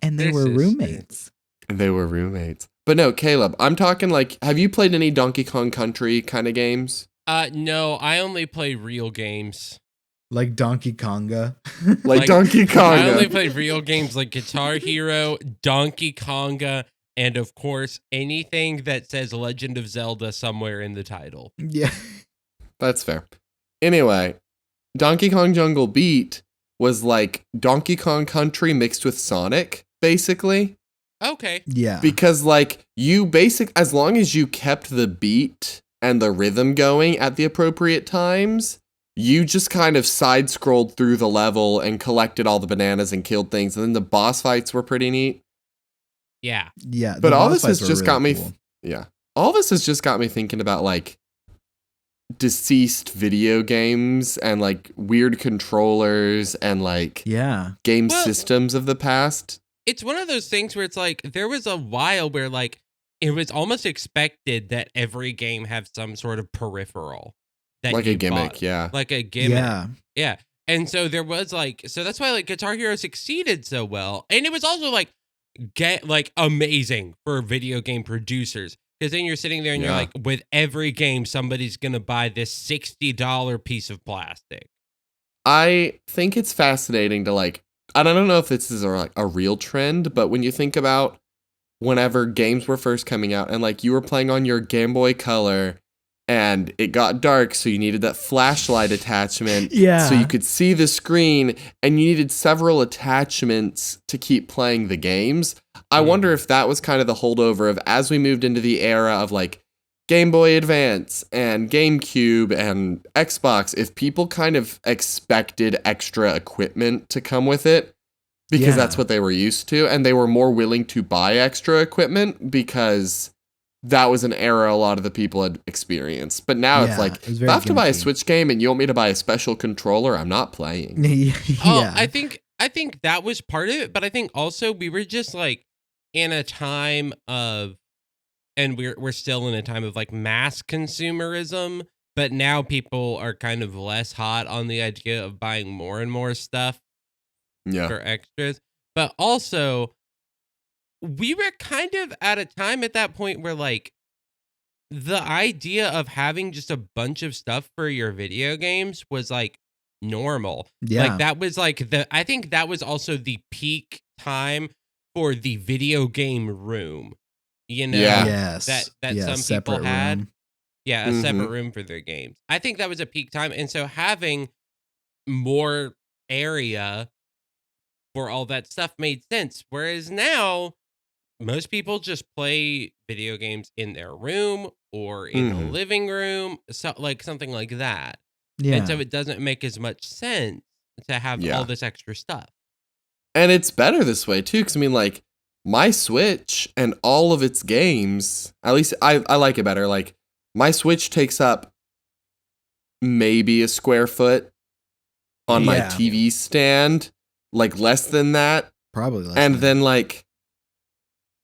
And they were roommates. They were roommates. But no, Caleb, I'm talking like, have you played any Donkey Kong Country kind of games? No, I only play real games. Like Donkey Konga. like Donkey Konga. I only play real games like Guitar Hero, Donkey Konga, and of course, anything that says Legend of Zelda somewhere in the title. Yeah. That's fair. Anyway, Donkey Kong Jungle Beat was like Donkey Kong Country mixed with Sonic, basically. Okay. Yeah. Because like as long as you kept the beat and the rhythm going at the appropriate times, you just kind of side-scrolled through the level and collected all the bananas and killed things. And then the boss fights were pretty neat. Yeah. Yeah. But all this has just really got me... cool. Yeah. All this has just got me thinking about, like, deceased video games and like weird controllers and like Yeah. game Well- systems of the past. It's one of those things where it's like there was a while where like it was almost expected that every game have some sort of peripheral that Like a you gimmick, bought. yeah. Like a gimmick. Yeah. Yeah. And so there was like, so that's why like Guitar Hero succeeded so well. And it was also like amazing for video game producers. Because then you're sitting there and you're Yeah. like, with every game, somebody's going to buy this $60 piece of plastic. I think it's fascinating to like, I don't know if this is like a real trend, but when you think about whenever games were first coming out and like you were playing on your Game Boy Color and it got dark, so you needed that flashlight attachment Yeah. so you could see the screen and you needed several attachments to keep playing the games. I wonder if that was kind of the holdover of as we moved into the era of like Game Boy Advance and GameCube and Xbox, if people kind of expected extra equipment to come with it because Yeah. that's what they were used to, and they were more willing to buy extra equipment because that was an era a lot of the people had experienced. But now it's Yeah, like, it was if very I have to buy a gimmicky. Switch game and you want me to buy a special controller, I'm not playing. yeah. Oh, I think that was part of it, but I think also we were just like in a time of, and we're still in a time of like mass consumerism, but now people are kind of less hot on the idea of buying more and more stuff Yeah. for extras. But also, we were kind of at a time at that point where like the idea of having just a bunch of stuff for your video games was like normal. Yeah. Like that was like I think that was also the peak time for the video game room. You know, Yeah. Yes. that Yeah, some people separate had. room. Yeah, a separate Mhm. room for their games. I think that was a peak time. And so having more area for all that stuff made sense. Whereas now, most people just play video games in their room or in the Mhm. living room, so like something like that. Yeah. And so it doesn't make as much sense to have Yeah. all this extra stuff. And it's better this way too, because I mean, like, my Switch and all of its games, at least I like it better. Like, my Switch takes up maybe a square foot on my Yeah. TV stand, like less than that. Probably less And than then, like,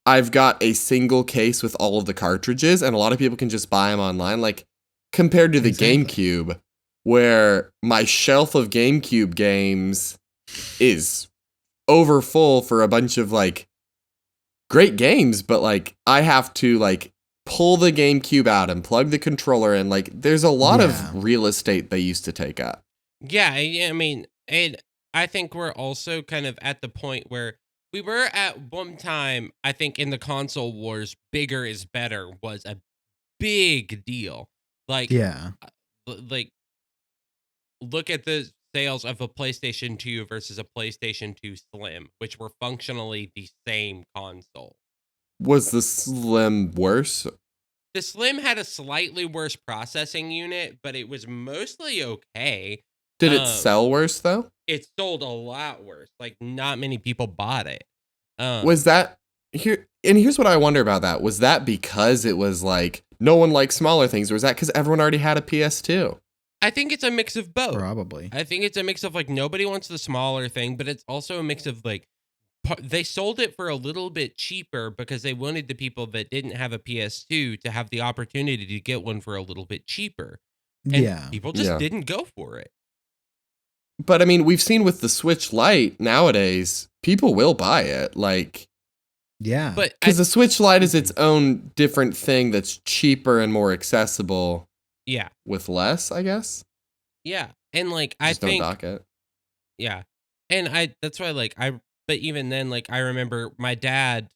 I've got a single case with all of the cartridges, and a lot of people can just buy them online. Like, compared to the Exactly. GameCube, where my shelf of GameCube games is over full for a bunch of like great games, but like I have to like pull the GameCube out and plug the controller in. Like, there's a lot Yeah. of real estate they used to take up. Yeah, I mean, and I think we're also kind of at the point where we were at one time, I think in the console wars, bigger is better was a big deal. Like, Yeah. like look at the sales of a PlayStation 2 versus a PlayStation 2 Slim, which were functionally the same console. Was the Slim worse? The Slim had a slightly worse processing unit, but it was mostly okay. Did it sell worse though? It sold a lot worse. Like, not many people bought it. Was that here? And here's what I wonder about that. Was that because it was like no one likes smaller things, or was that because everyone already had a PS2? I think it's a mix of both. Probably. I think it's a mix of like nobody wants the smaller thing, but it's also a mix of like they sold it for a little bit cheaper because they wanted the people that didn't have a PS2 to have the opportunity to get one for a little bit cheaper. And Yeah. people just Yeah. didn't go for it. But I mean, we've seen with the Switch Lite nowadays, people will buy it. Like, Yeah. But because the Switch Lite is its own different thing that's cheaper and more accessible yeah, with less, I guess. yeah. And like I Just don't think dock it. yeah. And that's why like but even then like I remember my dad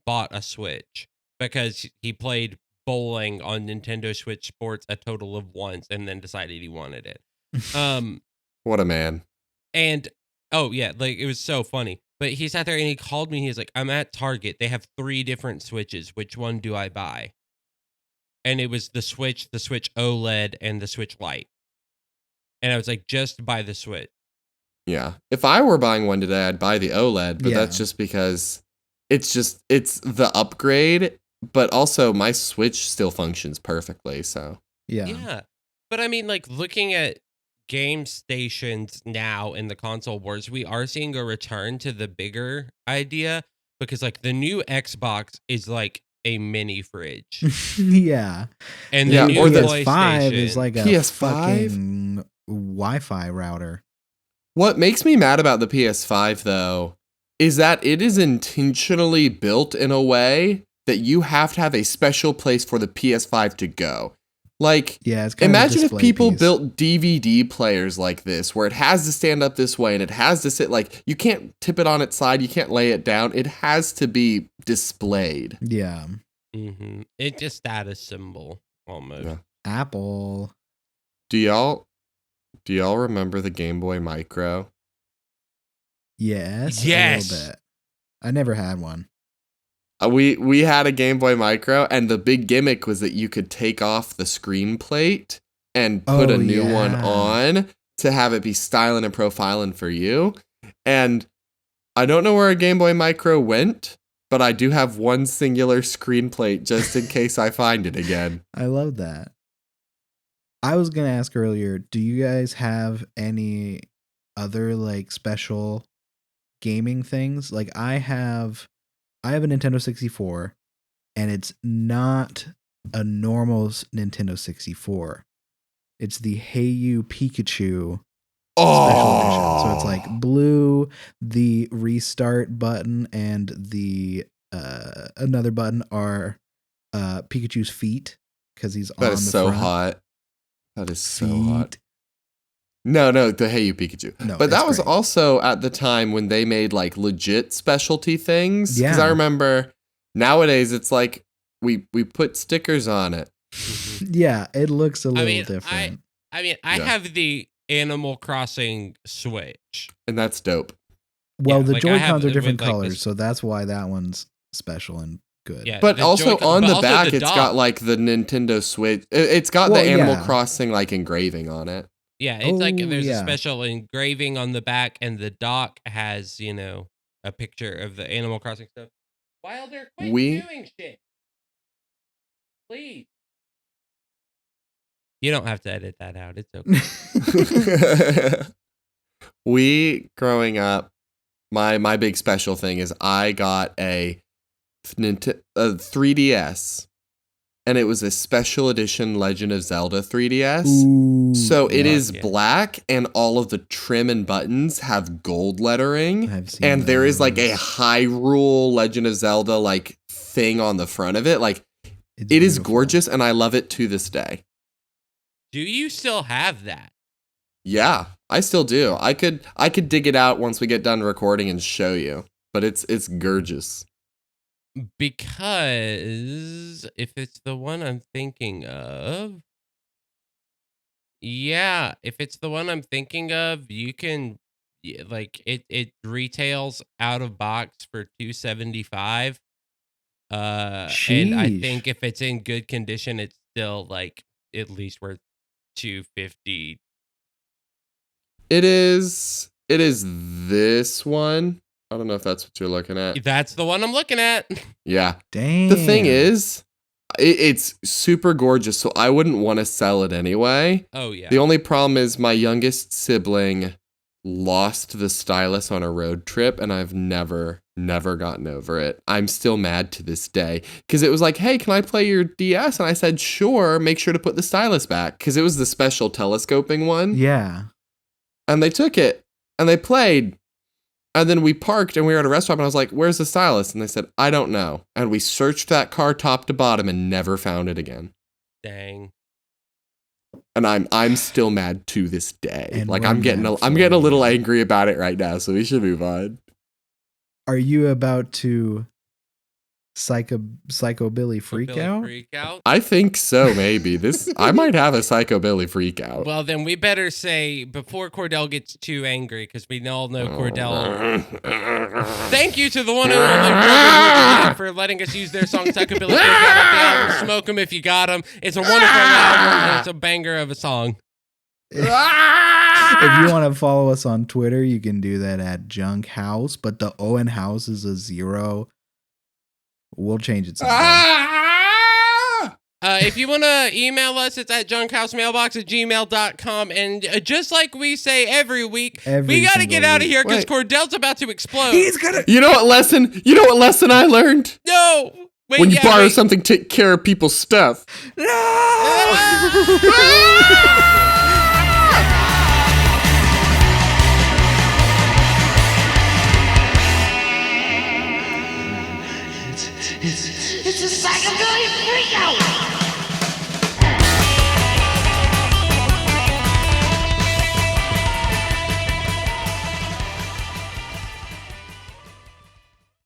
bought a Switch because he played bowling on Nintendo Switch Sports a total of once and then decided he wanted it. What a man. And oh yeah, like it was so funny. But he sat there and he called me. He's like, "I'm at Target. They have 3 different Switches. Which one do I buy?" And it was the Switch OLED, and the Switch Lite. And I was like, "Just buy the Switch." Yeah. If I were buying one today, I'd buy the OLED, but Yeah. that's just because it's the upgrade, but also my Switch still functions perfectly, so. yeah. Yeah. But I mean, like, looking at game stations now in the console wars, we are seeing a return to the bigger idea because, like, the new Xbox is like a mini fridge. Yeah. And Yeah, the new or the PS5 is PlayStation. like a PS5? fucking Wi-Fi router. What makes me mad about the PS5, though, is that it is intentionally built in a way that you have to have a special place for the PS5 to go. Like, Yeah, it's kind imagine of a if display people piece. built DVD players like this, where it has to stand up this way and it has to sit, like, you can't tip it on its side, you can't lay it down. It has to be displayed. Yeah. Mm-hmm. It's a status symbol almost. Yeah. Apple. Do y'all remember the Game Boy Micro? Yes. Yes. A little bit. I never had one. We had a Game Boy Micro, and the big gimmick was that you could take off the screen plate and put a new one on to have it be styling and profiling for you. And I don't know where a Game Boy Micro went, but I do have one singular screen plate just in case I find it again. I love that. I was going to ask earlier, do you guys have any other like special gaming things? Like I have a Nintendo 64 and it's not a normal Nintendo 64. It's the Hey You Pikachu special edition. So it's like blue, the restart button and the another button are Pikachu's feet because he's on That the is so front. hot. That is so Feet. hot. No, the Hey You Pikachu. No, but that it's was great. also at the time when they made like legit specialty things. Because Yeah. I remember nowadays it's like we put stickers on it. Yeah, it looks a little mean, different. I Yeah. have the Animal Crossing Switch. And that's dope. Well, yeah, the like, I have Joy-Cons are it different with, like, colors, this- so that's why that one's special and good. Yeah, But the also Joy-Con- on but the also back, the it's dock. got like the Nintendo Switch. It's got Well, the Animal yeah. Crossing like engraving on it. Yeah, it's like Oh, there's yeah. a special engraving on the back, and the dock has, you know, a picture of the Animal Crossing stuff. Wilder, quit We- doing shit. Please. You don't have to edit that out. It's okay. We growing up, my big special thing is I got a 3DS, and it was a special edition Legend of Zelda 3DS. Ooh, So it yeah. is Yeah. black, and all of the trim and buttons have gold lettering. I've seen And there is like a those. Hyrule Legend of Zelda like thing on the front of it. Like It's it is beautiful. gorgeous, and I love it to this day. Do you still have that? Yeah, I still do. I could dig it out once we get done recording and show you. But it's gorgeous. Because if it's the one I'm thinking of, yeah, if it's the one I'm thinking of, you can like it retails out of box for $275. And I Sheesh. think if it's in good condition, it's still like at least worth $250. It is this one. I don't know if that's what you're looking at. That's the one I'm looking at. Yeah. Damn. The thing is, it's super gorgeous, so I wouldn't want to sell it anyway. Oh yeah. The only problem is my youngest sibling lost the stylus on a road trip, and I've never gotten over it. I'm still mad to this day because it was like, hey, can I play your DS? And I said, sure, make sure to put the stylus back because it was the special telescoping one. Yeah. And they took it and they played. And then we parked and we were at a restaurant and I was like, where's the stylus? And they said, I don't know. And we searched that car top to bottom and never found it again. Dang. And I'm still mad to this day. And like we're I'm getting mad a for little you. angry about it right now, so we should move on. Are you about to psychobilly freak Billy out? Freak out. I think so, maybe. I might have a psychobilly freak out. Well, then we better say before Cordell gets too angry, because we all know Cordell. Thank you to the one and only Cordell for letting us use their song "Psychobilly Freak Out" off the album "Smoke 'Em If You Got 'Em." It's a wonderful album, and it's a banger of a song. If you want to follow us on Twitter, you can do that at Junk House, but the O in House is a 0. We'll change it someday. If you want to email us, it's at junkhousemmailbox@gmail.com. And just like we say every week, we got to get out of here because Cordell's about to explode. He's gonna. You know what lesson I learned? No. Wait, When you borrow something, take care of people's stuff. It's a psychobilly freakout!